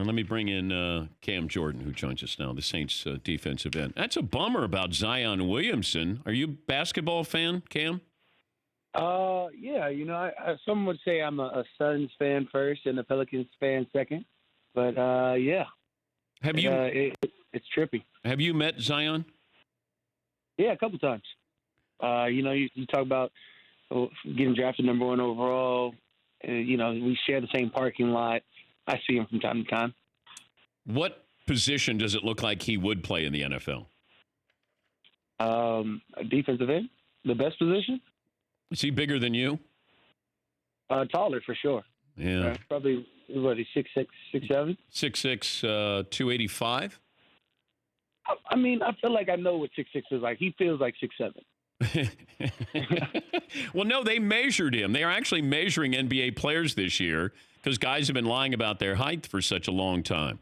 Let me bring in Cam Jordan, who joins us now, the Saints defensive end. That's a bummer about Zion Williamson. Are you a basketball fan, Cam? Yeah, some would say I'm a Suns fan first and a Pelicans fan second. But, yeah. Have it's trippy. Have you met Zion? Yeah, a couple times. You talk about getting drafted number 1 overall. We share the same parking lot. I see him from time to time. What position does it look like he would play in the NFL? Defensive end, the best position. Is he bigger than you? Taller for sure. Yeah, probably. What, he's 6'6", 6'7"? 6'6", 285. I mean, I feel like I know what 6'6" is like. He feels like 6'7". Well, no, they measured him. They are actually measuring NBA players this year because guys have been lying about their height for such a long time.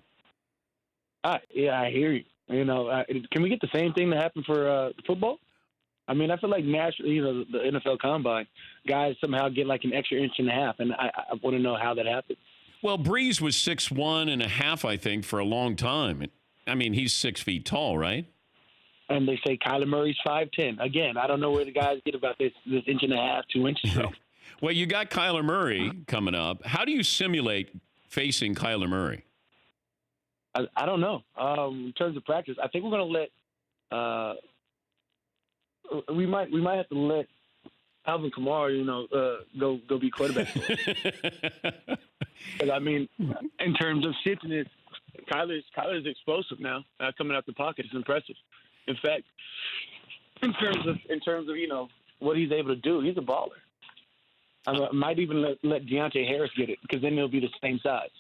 Yeah, I hear you. Can we get the same thing to happen for football? I mean, I feel like naturally, the NFL Combine, guys somehow get like an extra inch and a half, and I want to know how that happens. Well, Brees was 6'1.5", I think, for a long time. I mean, he's 6 feet tall, right? And they say Kyler Murray's 5'10". Again, I don't know where the guys get about this inch and a half, 2 inches. Well, you got Kyler Murray coming up. How do you simulate facing Kyler Murray? I don't know. In terms of practice, I think we're going to let we might have to let Alvin Kamara, go be quarterback. But I mean, in terms of shiftiness, Kyler's explosive now. Coming out the pocket is impressive. In fact, in terms of what he's able to do, he's a baller. I might even let Deontay Harris get it because then they'll be the same size.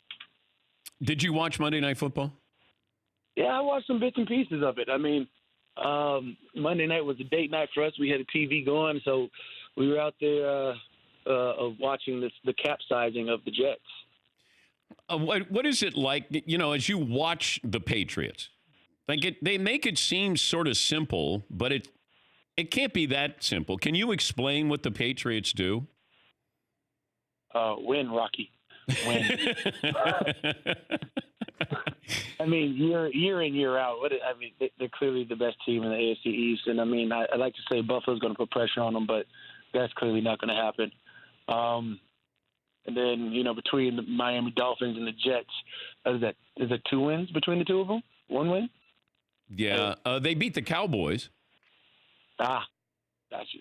Did you watch Monday Night Football? Yeah, I watched some bits and pieces of it. I mean, Monday night was a date night for us. We had a TV going, so we were out there watching the capsizing of the Jets. What is it like, as you watch the Patriots? Like they make it seem sort of simple, but it can't be that simple. Can you explain what the Patriots do? Win, Rocky. Win. I mean, year in, year out. They're clearly the best team in the AFC East, and I mean, I like to say Buffalo's going to put pressure on them, but that's clearly not going to happen. And then between the Miami Dolphins and the Jets, is that 2 wins between the two of them? 1 win? Yeah, they beat the Cowboys. Got you.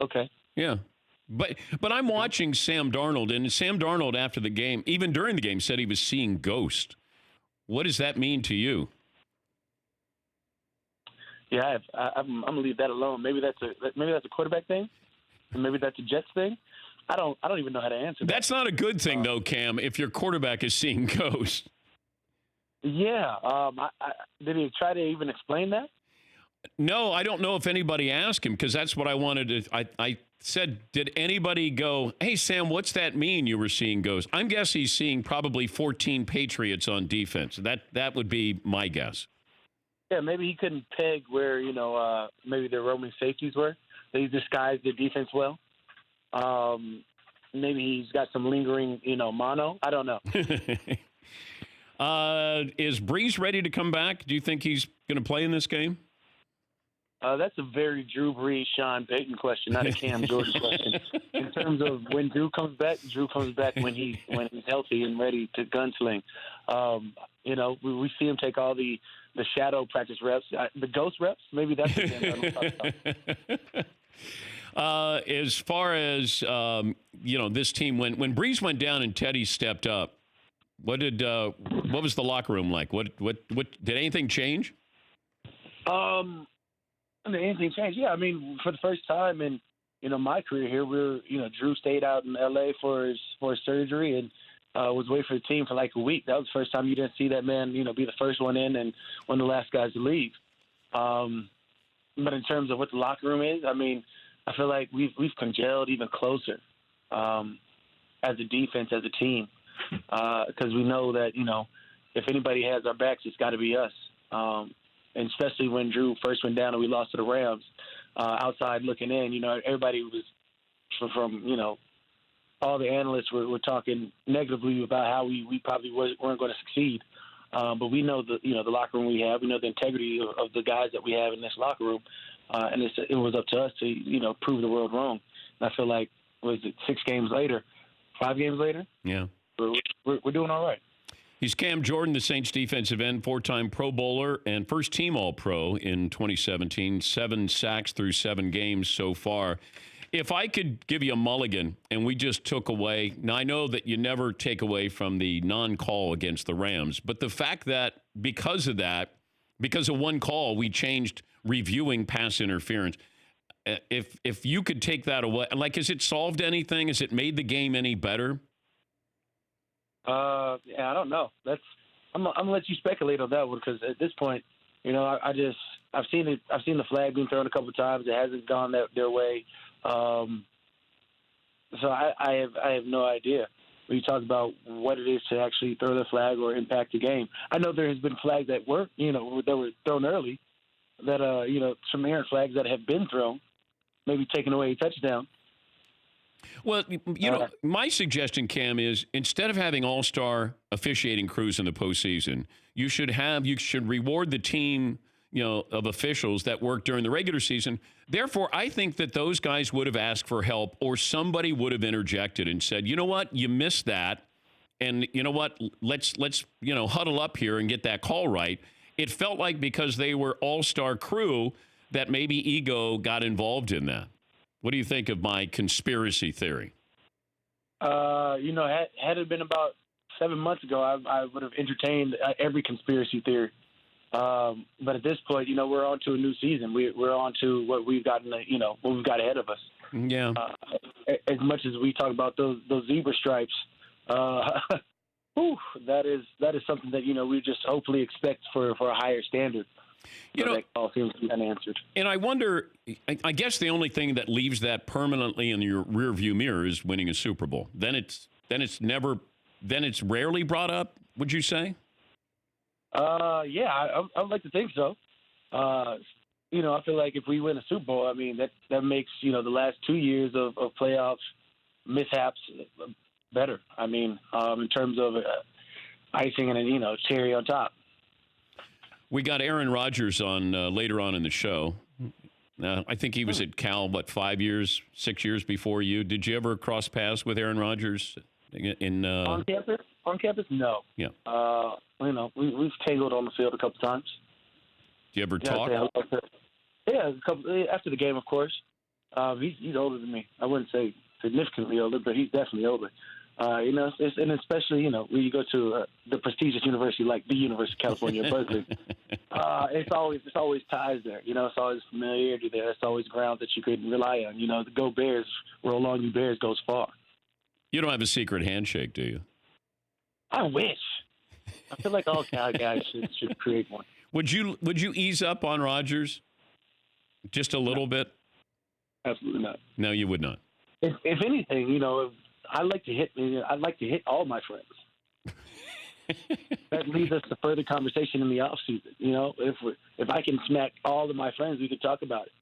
Okay. Yeah. But I'm watching Sam Darnold, and Sam Darnold after the game, even during the game, said he was seeing ghosts. What does that mean to you? Yeah, I'm gonna leave that alone. Maybe that's a quarterback thing, and maybe that's a Jets thing. I don't even know how to answer that. That's not a good thing, though, Cam. If your quarterback is seeing ghosts. Yeah. Did he try to even explain that? No, I don't know if anybody asked him because that's what I wanted to. I said, did anybody go, hey, Sam, what's that mean you were seeing ghosts? I'm guessing he's seeing probably 14 Patriots on defense. That would be my guess. Yeah, maybe he couldn't peg where, maybe their roaming safeties were. They disguised their defense well. Maybe he's got some lingering, mono. I don't know. Is Brees ready to come back? Do you think he's going to play in this game? That's a very Drew Brees, Sean Payton question, not a Cam Jordan question. In terms of when Drew comes back when he's healthy and ready to gunsling. We see him take all the shadow practice reps, the ghost reps. Maybe that's the thing I'm talking about. As far as this team, when Brees went down and Teddy stepped up, what was the locker room like? What did anything change? Anything changed? Yeah, I mean, for the first time in my career here, Drew stayed out in L.A. for his surgery and was away for the team for like a week. That was the first time you didn't see that man, be the first one in and one of the last guys to leave. But in terms of what the locker room is, I mean, I feel like we've congealed even closer as a defense, as a team, because we know that if anybody has our backs, it's got to be us. And especially when Drew first went down and we lost to the Rams, outside looking in, everybody was from all the analysts were talking negatively about how we probably weren't going to succeed. But we know the locker room we have. We know the integrity of the guys that we have in this locker room, and it was up to us to prove the world wrong. And I feel like, was it 6 games later, 5 games later? Yeah, we're doing all right. He's Cam Jordan, the Saints defensive end, 4-time Pro Bowler and first-team All-Pro in 2017. 7 sacks through 7 games so far. If I could give you a mulligan and we just took away, now I know that you never take away from the non-call against the Rams, but the fact that because of one call, we changed reviewing pass interference. If you could take that away, like, has it solved anything? Has it made the game any better? Yeah, I don't know. I'm gonna let you speculate on that one, because at this point, I've seen it. I've seen the flag being thrown a couple of times. It hasn't gone their way. So I have no idea. When you talk about what it is to actually throw the flag or impact the game, I know there has been flags that were thrown early, that some errant flags that have been thrown, maybe taking away a touchdown. Well, my suggestion, Cam, is instead of having all-star officiating crews in the postseason, you should reward the team, of officials that work during the regular season. Therefore, I think that those guys would have asked for help, or somebody would have interjected and said, you know what, you missed that, and you know what, let's huddle up here and get that call right. It felt like because they were all-star crew that maybe ego got involved in that. What do you think of my conspiracy theory? Had it been about 7 months ago, I would have entertained every conspiracy theory. But at this point, we're on to a new season. We're on to what we've got what we've got ahead of us. Yeah. As much as we talk about those zebra stripes, that is something that we just hopefully expect for a higher standard. That all seems to be unanswered. And I wonder, I guess the only thing that leaves that permanently in your rearview mirror is winning a Super Bowl. Then it's rarely brought up, would you say? Yeah, I would like to think so. I feel like if we win a Super Bowl, I mean, that makes, the last 2 years of playoff mishaps better. I mean, in terms of icing and, cherry on top. We got Aaron Rodgers on later on in the show. I think he was at Cal, 6 years before you. Did you ever cross paths with Aaron Rodgers on campus? On campus, no. Yeah. We've tangled on the field a couple times. Do you ever talk? Yeah, after the game, of course. He's older than me. I wouldn't say significantly older, but he's definitely older. And especially, when you go to the prestigious university like the University of California, Berkeley, it's always ties there. It's always familiarity there. It's always ground that you could rely on. The Go Bears, roll on you Bears goes far. You don't have a secret handshake, do you? I wish. I feel like all Cal guys should create one. Would you ease up on Rodgers just a little bit? Absolutely not. No, you would not. If anything, I'd like to hit all my friends. That leads us to further conversation in the offseason. If I can smack all of my friends, we could talk about it.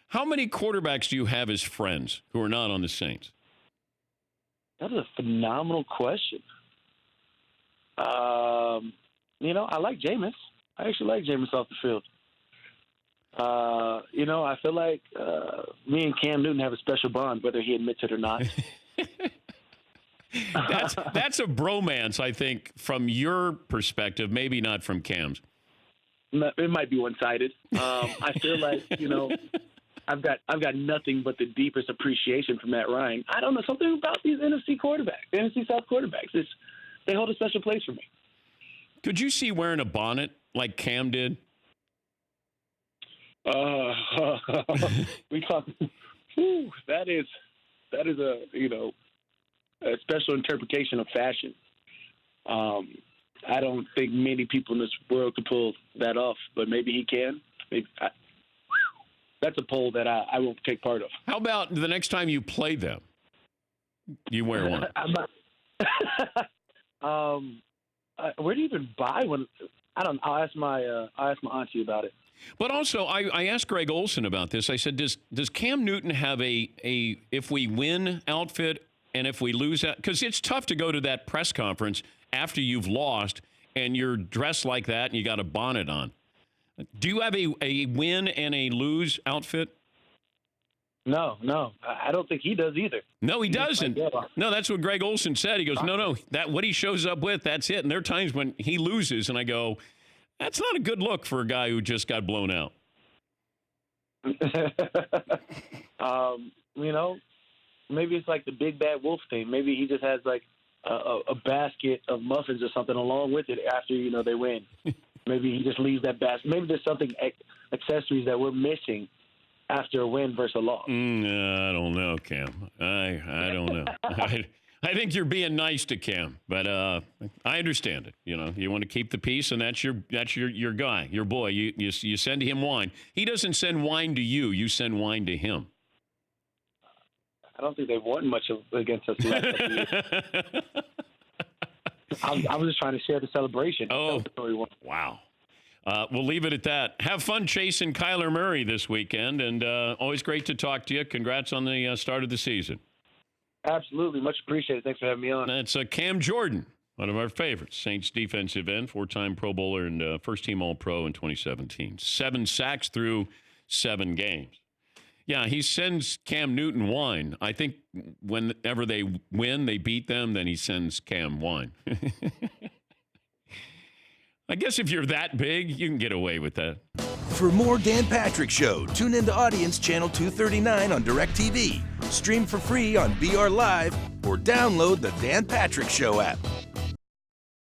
How many quarterbacks do you have as friends who are not on the Saints? That is a phenomenal question. I like Jameis. I actually like Jameis off the field. I feel like me and Cam Newton have a special bond, whether he admits it or not. That's a bromance, I think, from your perspective, maybe not from Cam's. It might be one-sided. I feel like, I've got nothing but the deepest appreciation from Matt Ryan. I don't know, something about these NFC South quarterbacks. They hold a special place for me. Could you see wearing a bonnet like Cam did? We talk. That is a special interpretation of fashion. I don't think many people in this world could pull that off, but maybe he can. That's a poll that I won't take part of. How about the next time you play them, you wear one? Where do you even buy one? I don't know. I'll ask my auntie about it. But also, I asked Greg Olson about this. I said, does Cam Newton have a if we win outfit, And if we lose that, because it's tough to go to that press conference after you've lost and you're dressed like that and you got a bonnet on. Do you have a win and a lose outfit? No. I don't think he does either. No, he doesn't. No, that's what Greg Olson said. He goes, no, that what he shows up with, that's it. And there are times when he loses, and I go, that's not a good look for a guy who just got blown out. Maybe it's like the big bad wolf thing. Maybe he just has like a basket of muffins or something along with it after they win. Maybe he just leaves that basket. Maybe there's something accessories that we're missing after a win versus a loss. I don't know, Cam. I don't know. I think you're being nice to Cam, but I understand it. You want to keep the peace, and that's your guy, your boy. You send him wine. He doesn't send wine to you. You send wine to him. I don't think they've won much against us the last couple of years. I was just trying to share the celebration. Oh, wow. We'll leave it at that. Have fun chasing Kyler Murray this weekend, and always great to talk to you. Congrats on the start of the season. Absolutely. Much appreciated. Thanks for having me on. That's Cam Jordan, one of our favorites. Saints defensive end, 4-time Pro Bowler and first-team All-Pro in 2017. 7 sacks through 7 games. Yeah, he sends Cam Newton wine. I think whenever they win, they beat them, then he sends Cam wine. I guess if you're that big, you can get away with that. For more Dan Patrick Show, tune into Audience Channel 239 on DirecTV. Stream for free on BR Live or download the Dan Patrick Show app.